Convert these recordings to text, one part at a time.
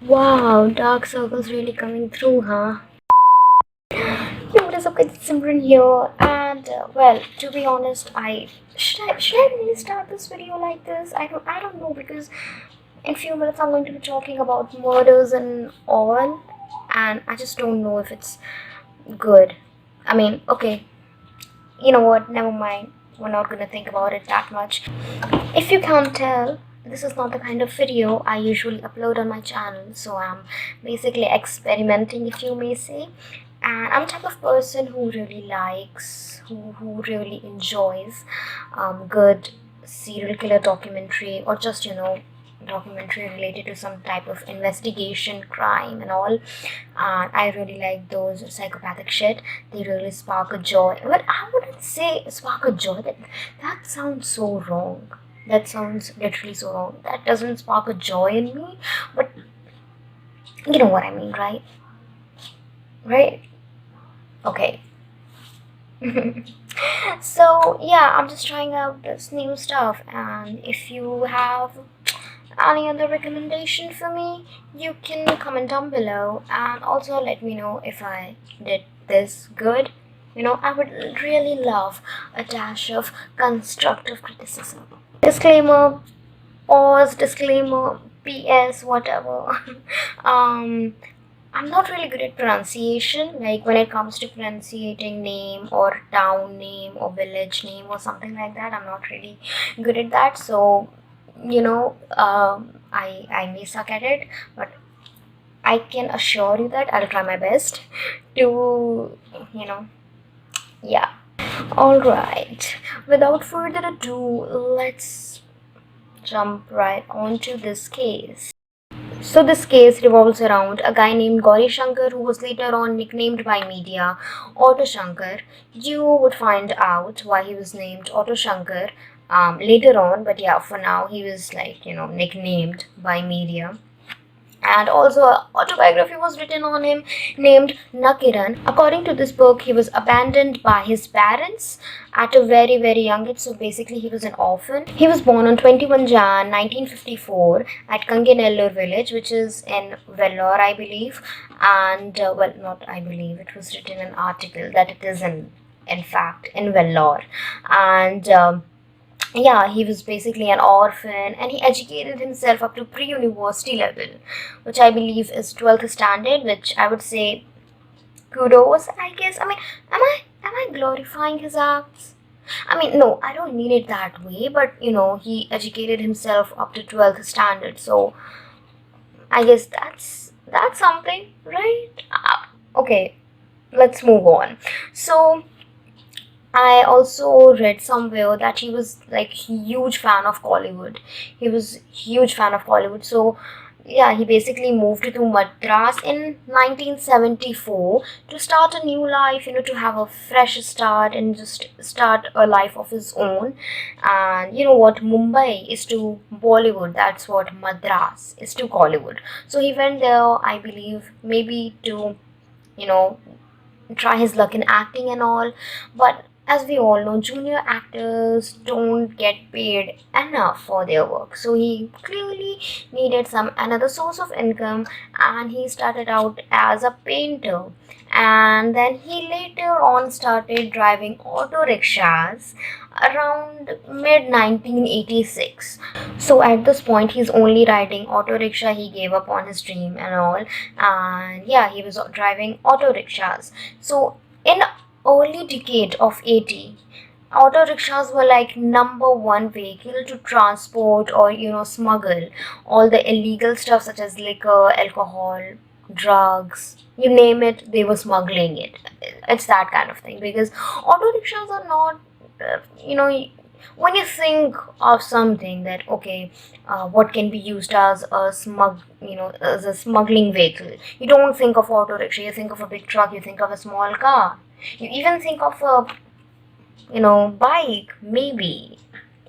Wow, dark circles really coming through, huh? Yo, what is up, guys? It's Simran here, and well, to be honest, I should I really start this video like this? I don't know because in few minutes I'm going to be talking about murders and all, and I just don't know if it's good. I mean, okay, you know what? Never mind. We're not gonna think about it that much. If you can't tell, this is not the kind of video I usually upload on my channel, so I'm basically experimenting, if you may say. And I'm the type of person who really likes, who really enjoys good serial killer documentary, or just, documentary related to some type of investigation, crime, and all. And I really like those psychopathic shit. They really spark a joy. But I wouldn't say spark a joy. That sounds so wrong. That sounds literally so wrong. That doesn't spark a joy in me. But you know what I mean, right? Right? Okay. So yeah, I'm just trying out this new stuff, and if you have any other recommendation for me, you can comment down below, and also let me know if I did this good. I would really love a dash of constructive criticism. Disclaimer, pause, disclaimer, PS, whatever. um I'm not really good at pronunciation, like when it comes to pronunciating name or town name or village name or something like that. I'm not really good at that. So, I may suck at it, but I can assure you that I'll try my best to, you know, yeah. All right. Without further ado, let's jump right onto this case. So this case revolves around a guy named Gauri Shankar, who was later on nicknamed by media Auto Shankar. You would find out why he was named Auto Shankar later on, but yeah, for now he was nicknamed by media. And also, an autobiography was written on him named Nakiran. According to this book, he was abandoned by his parents at a very, very young age. So basically, he was an orphan. He was born on 21 Jan 1954 at Kanganellur village, which is in Vellore, I believe. And, well, not I believe, it was written in an article that it is in fact, in Vellore. And, yeah, he was basically an orphan, and he educated himself up to pre-university level, which I believe is 12th standard, which I would say kudos, I guess. I mean, am I glorifying his acts? I mean, no, I don't mean it that way, but he educated himself up to 12th standard, so I guess that's something, right? Okay, let's move on. So I also read somewhere that he was like huge fan of Bollywood. He was huge fan of Bollywood. So yeah, he basically moved to Madras in 1974 to start a new life, to have a fresh start and just start a life of his own. And you know what, Mumbai is to Bollywood, that's what Madras is to Hollywood. So he went there, I believe, maybe to, you know, try his luck in acting and all. But as we all know, junior actors don't get paid enough for their work. So he clearly needed some another source of income, and he started out as a painter. And then he later on started driving auto rickshaws around mid 1986. So at this point, he's only riding auto rickshaw. He gave up on his dream and all, and yeah, he was driving auto rickshaws. So in early decade of 80, auto rickshaws were like number one vehicle to transport or smuggle all the illegal stuff such as liquor, alcohol, drugs, you name it, they were smuggling it. It's that kind of thing, because auto rickshaws are not you know when you think of something that okay, what can be used as a as a smuggling vehicle, you don't think of auto rickshaw, you think of a big truck, you think of a small car, you even think of a bike, maybe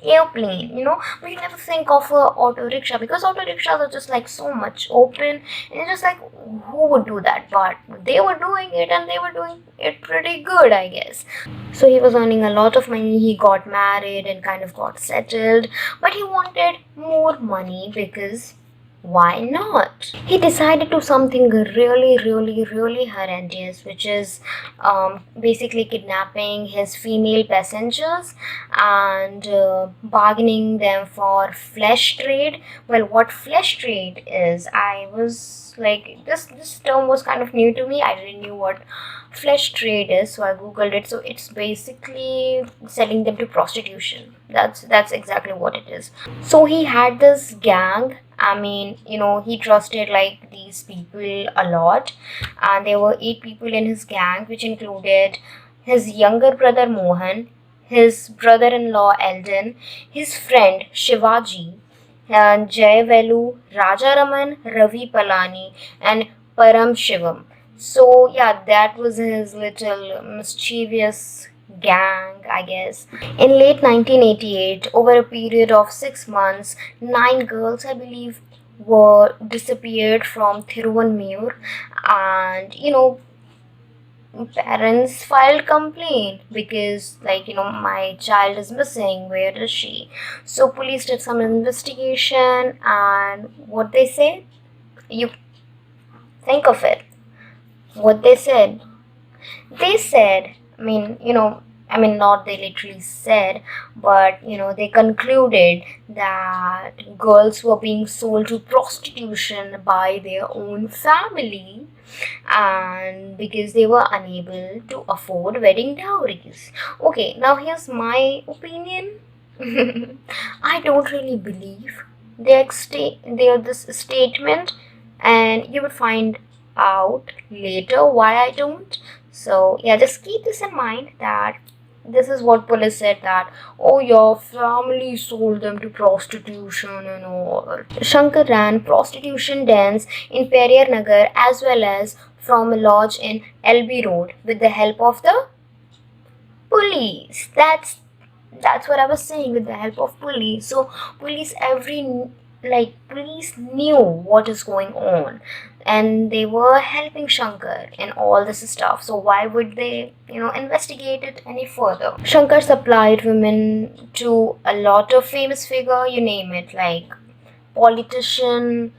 airplane, but you never think of a auto rickshaw, because auto rickshaws are just like so much open, and you're just like, who would do that? But they were doing it, and they were doing it pretty good, I guess. So he was earning a lot of money, he got married and kind of got settled, but he wanted more money because Why not? He decided to something really, really, really horrendous, which is basically kidnapping his female passengers and bargaining them for flesh trade. Well, what flesh trade is, I was like, this term was kind of new to me. I didn't know what flesh trade is, so I googled it. So it's basically selling them to prostitution. That's exactly what it is. So he had this gang. I mean, he trusted like these people a lot, and there were 8 people in his gang, which included his younger brother Mohan, his brother-in-law Eldon, his friend Shivaji, and Jayavelu, Rajaraman, Ravi Palani, and Param Shivam. So yeah, that was his little mischievous gang, I guess. In late 1988, over a period of 6 months, 9 girls, I believe, were disappeared from Thiruvanmiyur, and parents filed complaint because, like, my child is missing, where is she? So police did some investigation, and what they said, you think of it, what they said, not they literally said, but they concluded that girls were being sold to prostitution by their own family, and because they were unable to afford wedding dowries. Okay, now here's my opinion. I don't really believe their this statement, and you would find out later why I don't. So yeah, just keep this in mind that this is what police said, that oh, your family sold them to prostitution and all. Shankar ran prostitution dens in Periyar Nagar as well as from a lodge in LB Road with the help of the police. That's what I was saying, with the help of police. So police knew what is going on, and they were helping Shankar in all this stuff. So why would they, investigate it any further? Shankar supplied women to a lot of famous figure, you name it, like politician,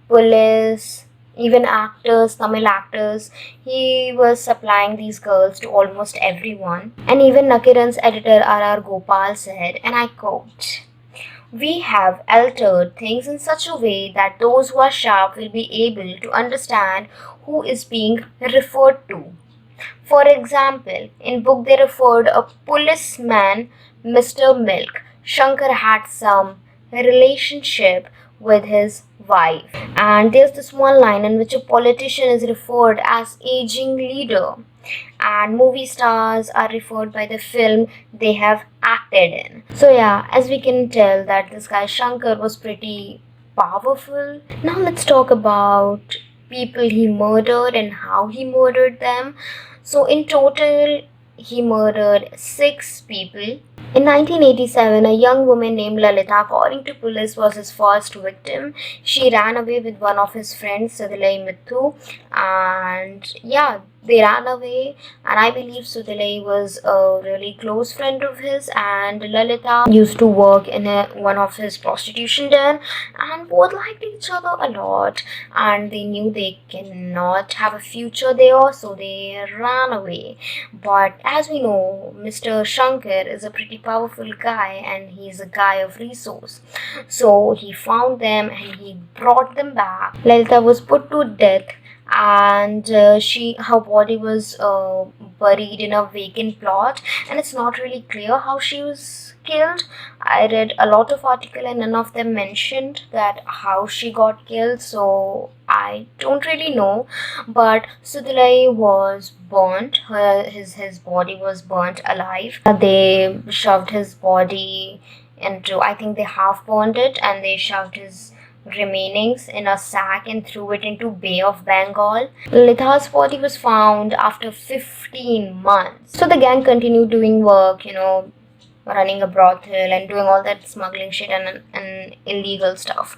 police, even actors, Tamil actors. He was supplying these girls to almost everyone. And even Nakiran's editor R.R. Gopal said, and I quote, "We have altered things in such a way that those who are sharp will be able to understand who is being referred to. For example, in book they referred a policeman, Mr. Milk. Shankar had some relationship with his wife. And there's this one line in which a politician is referred as aging leader, and movie stars are referred by the film they have acted in. So yeah, as we can tell that this guy Shankar was pretty powerful. Now let's talk about people he murdered and how he murdered them. So in total, he murdered 6 people. In 1987, a young woman named Lalita, according to police, was his first victim. She ran away with one of his friends, Sudhilai Mithu, and yeah, they ran away. And I believe Sudhilai was a really close friend of his, and Lalita used to work in one of his prostitution den, and both liked each other a lot. And they knew they cannot have a future there, so they ran away. But as we know, Mr. Shankar is a pretty powerful guy, and he's a guy of resource. So he found them and he brought them back. Lalita was put to death, and her body was buried in a vacant plot, and it's not really clear how she was killed. I read a lot of articles and none of them mentioned that how she got killed, so I don't really know. But Sudhilai was burnt. His body was burnt alive. They shoved his body into, I think they half burned it, and they shoved his remainings in a sack and threw it into Bay of Bengal. Litha's body was found after 15 months. So the gang continued doing work, running a brothel and doing all that smuggling shit and illegal stuff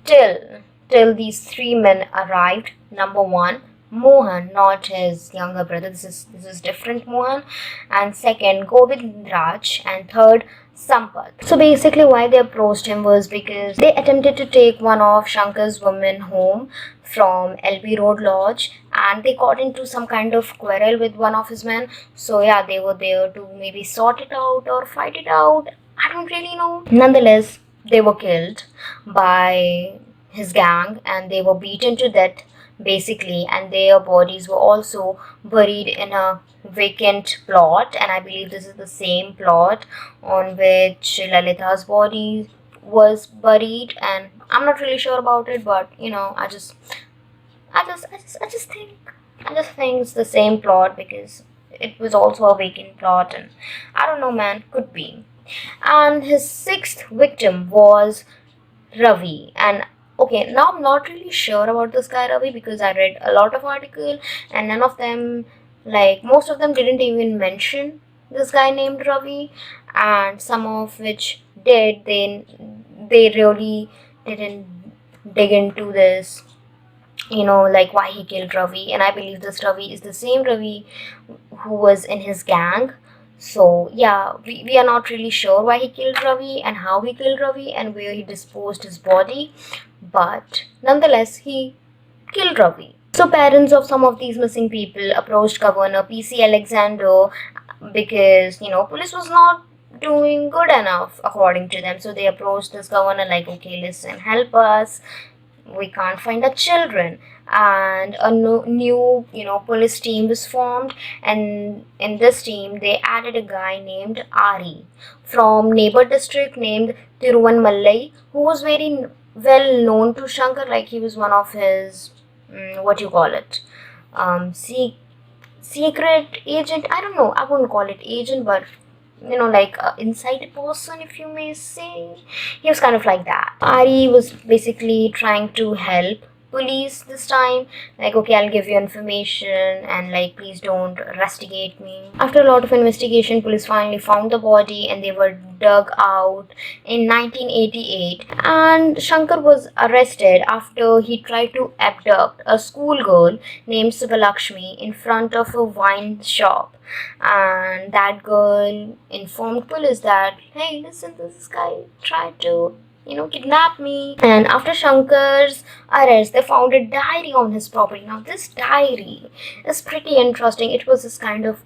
till these 3 men arrived. Number one, Mohan, not his younger brother. This is different Mohan. And second, Govind Raj. And third, Sampath. So basically, why they approached him was because they attempted to take one of Shankar's women home from LB Road Lodge, and they got into some kind of quarrel with one of his men. So yeah, they were there to maybe sort it out or fight it out. I don't really know. Nonetheless, they were killed by his gang and they were beaten to death basically, and their bodies were also buried in a vacant plot, and I believe this is the same plot on which Lalita's body was buried, and I'm not really sure about it, but I just think it's the same plot because it was also a vacant plot, and I don't know, man, could be. And his sixth victim was Ravi. And okay, now I'm not really sure about this guy Ravi because I read a lot of article and none of them, like most of them, didn't even mention this guy named Ravi, and some of which did, they really didn't dig into this, like why he killed Ravi. And I believe this Ravi is the same Ravi who was in his gang. So yeah, we are not really sure why he killed Ravi and how he killed Ravi and where he disposed his body, but nonetheless he killed Ravi. So parents of some of these missing people approached Governor PC Alexander because police was not doing good enough according to them. So they approached this governor like, okay, listen, help us, we can't find the children. And a new police team was formed, and in this team they added a guy named Ari from neighbor district named Tiruvanmallai, who was very well known to Shankar, like he was one of his what do you call it, secret agent. I don't know, I wouldn't call it agent, but like a inside person, if you may say. He was kind of like that. Ari was basically trying to help police this time, like, okay, I'll give you information and like please don't investigate me. After a lot of investigation, police finally found the body and they were dug out in 1988, and Shankar was arrested after he tried to abduct a schoolgirl named Subbalakshmi in front of a wine shop. And that girl informed police that, hey, listen, this guy tried to kidnap me. And after Shankar's arrest, they found a diary on his property. Now this diary is pretty interesting. It was this kind of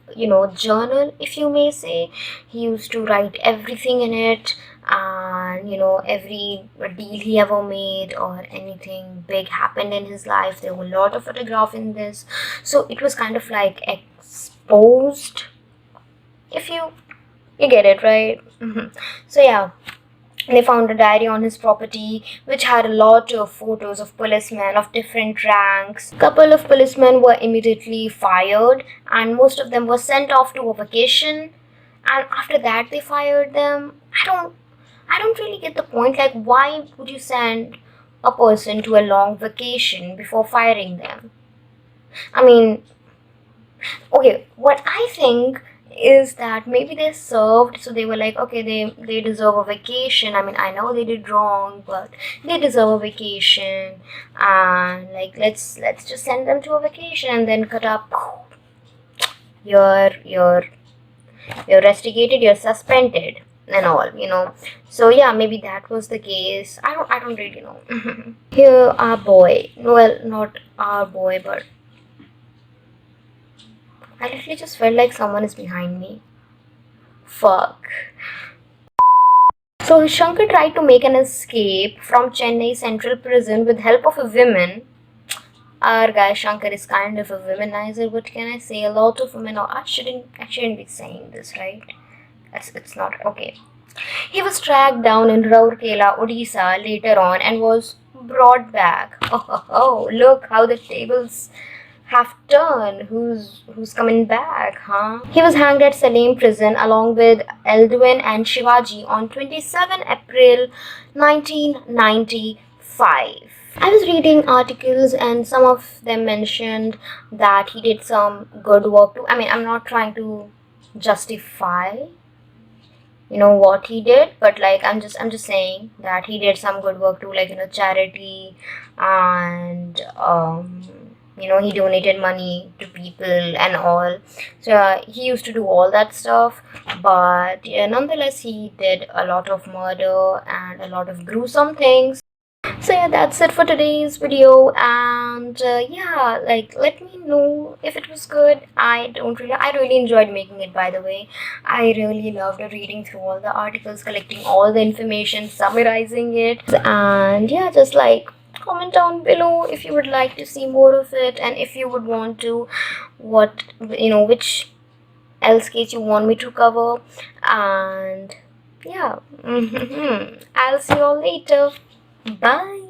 journal, if you may say. He used to write everything in it, and every deal he ever made or anything big happened in his life, there were a lot of photographs in this. So it was kind of like exposed, if you get it, right? So yeah, they found a diary on his property which had a lot of photos of policemen of different ranks. Couple of policemen were immediately fired and most of them were sent off to a vacation, and after that they fired them. I don't really get the point, like why would you send a person to a long vacation before firing them? I mean, okay, what I think is that maybe they served, so they were like, okay, they deserve a vacation. I mean, I know they did wrong, but they deserve a vacation, and like let's just send them to a vacation and then cut up. You're investigated, you're suspended and all. So yeah, maybe that was the case. I don't really know. Here our boy, well, not our boy, but I literally just felt like someone is behind me. Fuck. So Shankar tried to make an escape from Chennai Central Prison with help of a woman. Our guy Shankar is kind of a womanizer. What can I say? A lot of women. I shouldn't be saying this, right? It's not okay. He was tracked down in Rourkela, Odisha later on and was brought back. Oh, look how the tables have turned. Who's coming back, huh? He was hanged at Salem prison along with Eldwin and Shivaji on 27 April 1995. I was reading articles and some of them mentioned that he did some good work too. I mean, I'm not trying to justify what he did, but like I'm just saying that he did some good work too, like charity, and he donated money to people and all. So he used to do all that stuff, But yeah, nonetheless, he did a lot of murder and a lot of gruesome things. So yeah, that's it for today's video. And yeah, like, let me know if it was good. I really enjoyed making it, by the way. I really loved reading through all the articles, collecting all the information, summarizing it. And yeah, just like comment down below if you would like to see more of it, and if you would want to, what, which else case you want me to cover. And yeah, I'll see you all later. Bye.